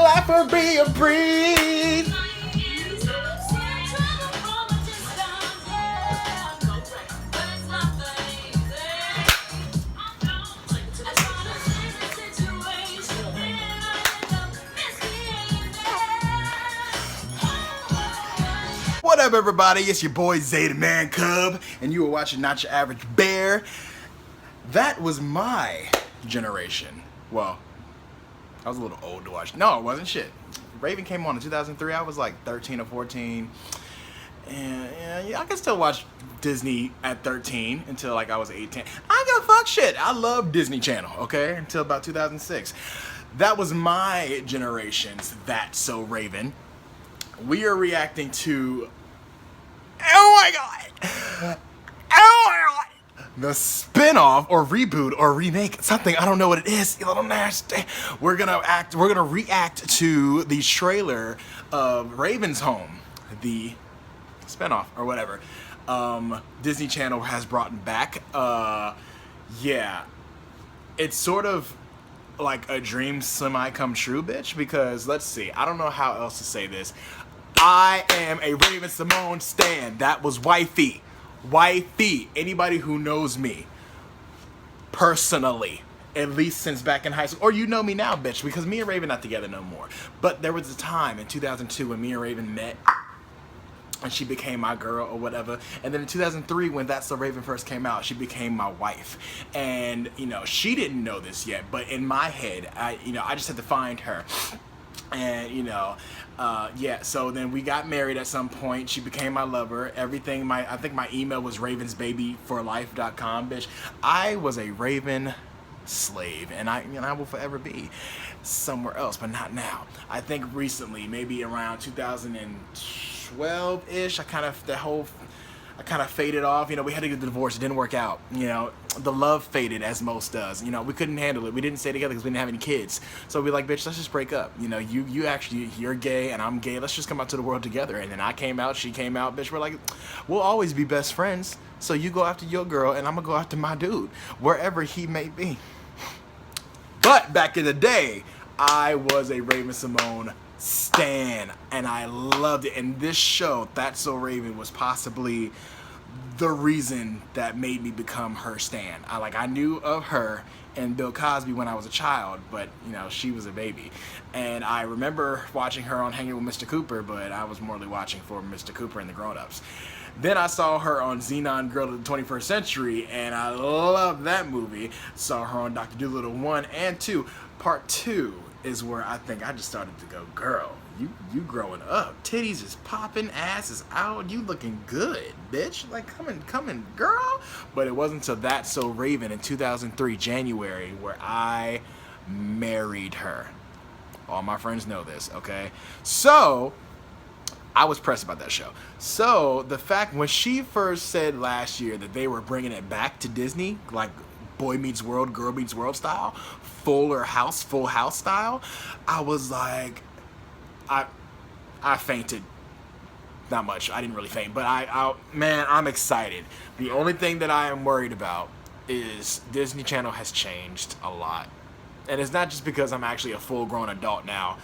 life will be a breeze. What up, everybody? It's your boy Zay the Man Cub, and you were watching Not Your Average Bear. That was my generation. Well, I was a little old to watch. No, it wasn't shit. Raven came on in 2003. I was like 13 or 14. And yeah, I could still watch Disney at 13 until like I was 18. I ain't gonna fuck shit. I love Disney Channel, okay? Until about 2006. That was my generation's That's So Raven. We are reacting to... Oh my god! Oh my god! The spin-off or reboot or remake, something, I don't know what it is, you little nasty. We're gonna react to the trailer of Raven's Home, the spin-off or whatever. Disney Channel has brought back. Yeah. It's sort of like a dream semi come true, bitch, because let's see, I don't know how else to say this. I am a Raven Symone stan. That was wifey. Wifey. Anybody who knows me personally, at least since back in high school, or you know me now, bitch, because me and Raven not together no more. But there was a time in 2002 when me and Raven met, and she became my girl or whatever. And then in 2003, when That's So Raven first came out, she became my wife. And, you know, she didn't know this yet, but in my head, I just had to find her. And, you know, yeah, so then we got married at some point. She became my lover. Everything, I think my email was ravensbabyforlife.com, bitch. I was a Raven slave, and I will forever be somewhere else, but not now. I think recently, maybe around 2012-ish, I kind of faded off. You know, we had to get the divorce. It didn't work out. You know, the love faded, as most does. You know, we couldn't handle it. We didn't stay together because we didn't have any kids. So we like, bitch, let's just break up. You know, you're gay and I'm gay. Let's just come out to the world together. And then I came out, she came out, bitch. We're like, we'll always be best friends. So you go after your girl and I'm gonna go after my dude, wherever he may be. But back in the day, I was a Raven Symone stan, and I loved it. And this show, That's So Raven, was possibly the reason that made me become her stan. I knew of her and Bill Cosby when I was a child, but you know, she was a baby. And I remember watching her on Hanging with Mr. Cooper, but I was morely watching for Mr. Cooper and the Grown-Ups. Then I saw her on Xenon Girl of the 21st Century, and I loved that movie. Saw her on Dr. Dolittle 1 and 2. Part 2 is where I think I just started to go, girl, you growing up. Titties is popping, ass is out, you looking good, bitch. Like, come in, girl. But it wasn't until That's So Raven in 2003, January, where I married her. All my friends know this, okay? So I was pressed about that show. So the fact when she first said last year that they were bringing it back to Disney, like Boy Meets World, Girl Meets World style, Full House style, I was like, I fainted. Not much. I didn't really faint, but man, I'm excited. The only thing that I am worried about is Disney Channel has changed a lot. And it's not just because I'm actually a full-grown adult now.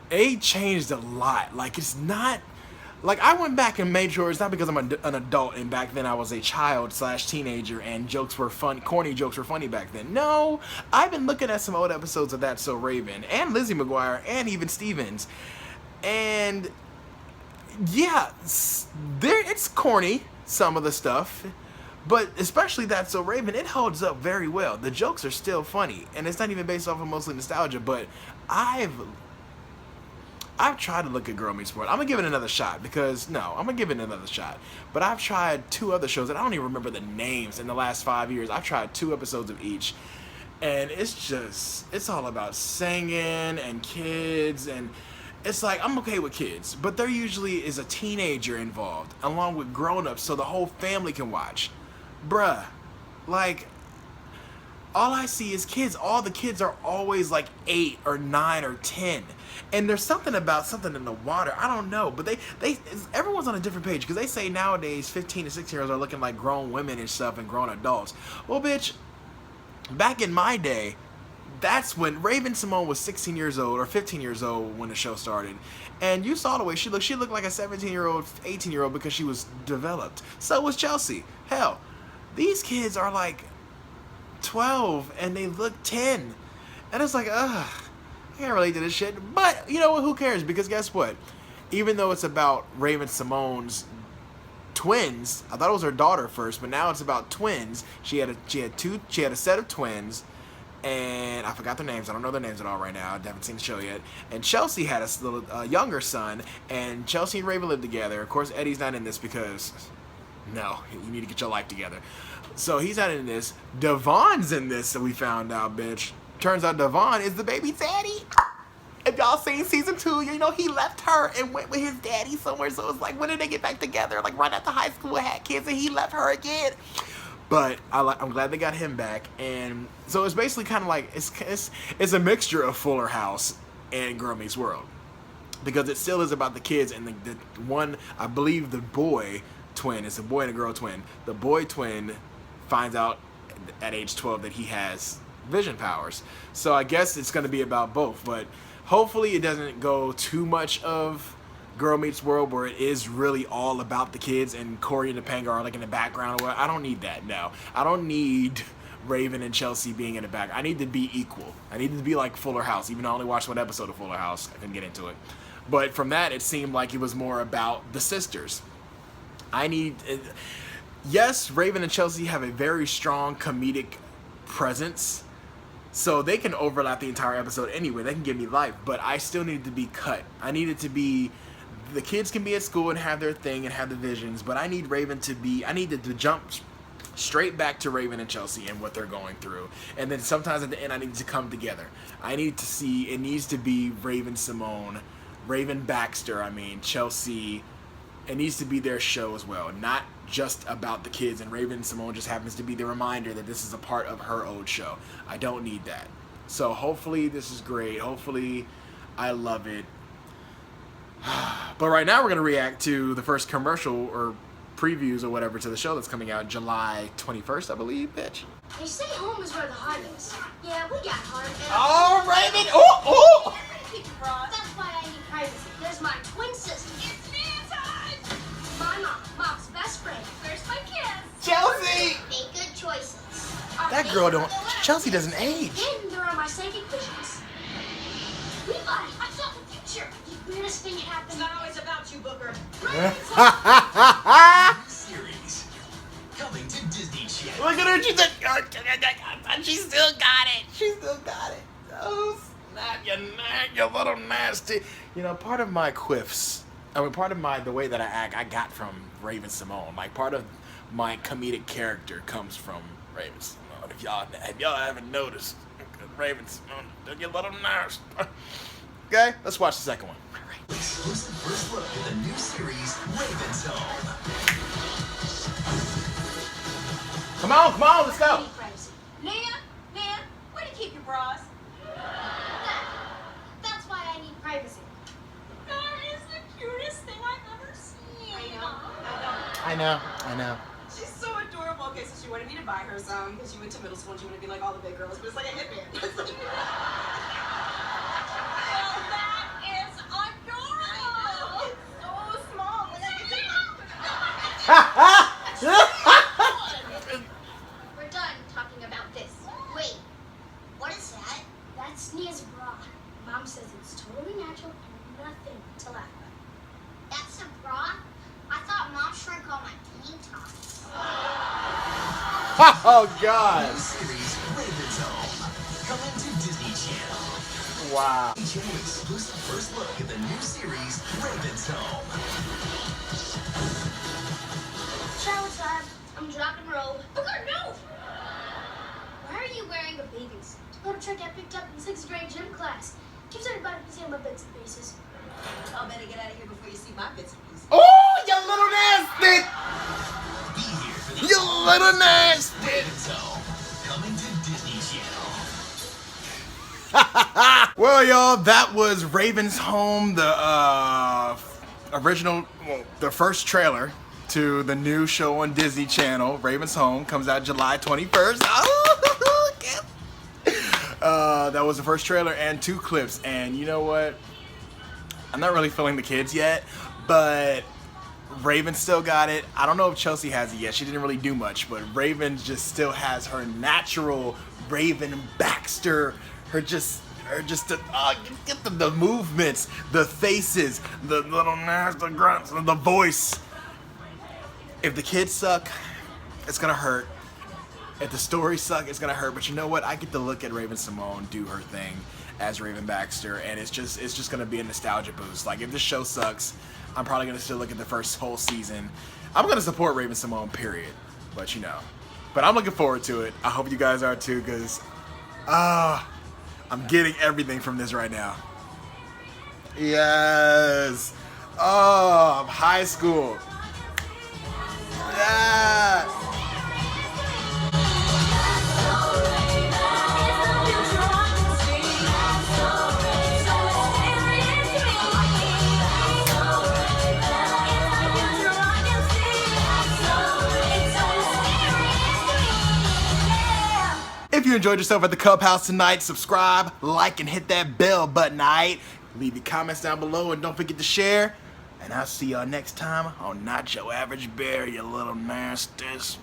They changed a lot. Like, it's not... Like, I went back and made sure it's not because I'm an adult and back then I was a child / teenager and jokes were fun, corny jokes were funny back then. No, I've been looking at some old episodes of That's So Raven and Lizzie McGuire and even Stevens. And yeah, it's corny, some of the stuff. But especially That's So Raven, it holds up very well. The jokes are still funny. And it's not even based off of mostly nostalgia, but I've tried to look at Girl Meets World. I'm going to give it another shot because, no, I'm going to give it another shot. But I've tried 2 other shows, and I don't even remember the names in the last 5 years. I've tried 2 episodes of each. And it's all about singing and kids. And it's like, I'm okay with kids. But there usually is a teenager involved, along with grown-ups, so the whole family can watch. Bruh, like... all I see is kids. All the kids are always like 8 or 9 or 10. And there's something about something in the water. I don't know. But everyone's on a different page. Because they say nowadays 15 to 16-year-olds are looking like grown women and stuff and grown adults. Well, bitch, back in my day, that's when Raven Symone was 16 years old or 15 years old when the show started. And you saw the way she looked. She looked like a 17-year-old, 18-year-old because she was developed. So was Chelsea. Hell, these kids are like 12 and they look 10. And it's like, ugh, I can't relate to this shit. But you know what? Who cares? Because guess what? Even though it's about Raven Symone's twins, I thought it was her daughter first, but now it's about twins. She had a set of twins, and I forgot their names. I don't know their names at all right now. I haven't seen the show yet. And Chelsea had a little younger son, and Chelsea and Raven lived together. Of course, Eddie's not in this because no, you need to get your life together. So he's not in this. Devon's in this, so we found out, bitch. Turns out Devon is the baby daddy. If y'all seen season 2, you know he left her and went with his daddy somewhere. So it's like, when did they get back together? Like right after high school, had kids, and he left her again. But I'm glad they got him back. And so it's basically kind of like it's a mixture of Fuller House and Girl Meets World, because it still is about the kids. And the one, I believe the boy twin, it's a boy and a girl twin. The boy twin finds out at age 12 that he has vision powers. So I guess it's going to be about both, but hopefully it doesn't go too much of Girl Meets World where it is really all about the kids and Corey and Topanga are like in the background. I don't need that, no. I don't need Raven and Chelsea being in the back. I need to be equal. I need to be like Fuller House, even though I only watched one episode of Fuller House. I couldn't get into it. But from that, it seemed like it was more about the sisters. Yes, Raven and Chelsea have a very strong comedic presence, so they can overlap the entire episode anyway. They can give me life, but I still need to be cut. I need it to be, the kids can be at school and have their thing and have the visions, but I need Raven to be, I need to jump straight back to Raven and Chelsea and what they're going through. And then sometimes at the end, I need to come together. I need to see, it needs to be Raven Symone, Raven Baxter, Chelsea. It needs to be their show as well, not just about the kids, and Raven Symone just happens to be the reminder that this is a part of her old show. I don't need that. So hopefully this is great. Hopefully I love it. But right now we're going to react to the first commercial or previews or whatever to the show that's coming out July 21st, I believe, bitch. They say home is where the heart is. Yeah, we got heart. Oh, Raven! Oh! That's why I need privacy. There's my twin sister. It's me time! My mom's best friend. Where's my kiss? Chelsea! Make good choices. That girl don't... Chelsea doesn't age. And there are my psychic visions. Levi, I saw the future. The weirdest thing happened. It's not always about you, Booker. Series coming to Disney Channel. Look at her. She still got it. She still got it. Oh, snap, you little nasty. You know, part of my quiffs, part of the way that I act, I got from Raven Symone. Like, part of my comedic character comes from Raven Symone. If y'all haven't noticed, Raven Symone, you little nasty. Okay, let's watch the second one. Exclusive first look at the new series, Raven Symone. Come on, let's go. Nia, where do you keep your bras? That's why I need privacy. That is the cutest thing I've ever seen. I know. She's so adorable. Okay, so she wanted me to buy her some because she went to middle school and she wanted to be like all the big girls, but it's like a headband. It's like... Oh, that is adorable. It's so small. We're done talking about this. Wait, what is that? That's Nia's bra. Mom says it's totally natural and nothing to laugh at. That's a bra? I thought Mom shrank all my tank tops. Oh, God. New series, Raven Symone, coming to Disney Channel. Wow. Disney Channel exclusive first look at the new series, Raven Symone. Shower time. I'm drop and roll. Booker, no! Why are you wearing a bathing suit? Little trick I picked up in 6th grade gym class. Keeps everybody busy on my bits and pieces. Y'all better get out of here before you see my bits and pieces. Oh, you little nasty! Be here for the You little nasty! Raven Symone, coming to Disney Channel. Well, y'all, that was Raven's Home, the original, the first trailer to the new show on Disney Channel. Raven's Home comes out July 21st. That was the first trailer and 2 clips. And you know what? I'm not really feeling the kids yet, but Raven still got it. I don't know if Chelsea has it yet. She didn't really do much, but Raven just still has her natural Raven Baxter. Get the movements, the faces, the little nasty grunts, the voice. If the kids suck, it's gonna hurt. If the stories suck, it's gonna hurt. But you know what? I get to look at Raven Symone do her thing as Raven Baxter, and it's just gonna be a nostalgia boost. Like if this show sucks, I'm probably gonna still look at the first whole season. I'm gonna support Raven Symone, period. But you know, but I'm looking forward to it. I hope you guys are too, cause I'm getting everything from this right now. Yes. Oh, high school. Yeah. If you enjoyed yourself at the Clubhouse tonight, subscribe, like, and hit that bell button, alright? Leave your comments down below and don't forget to share. And I'll see y'all next time on Not Your Average Bear, you little nasties.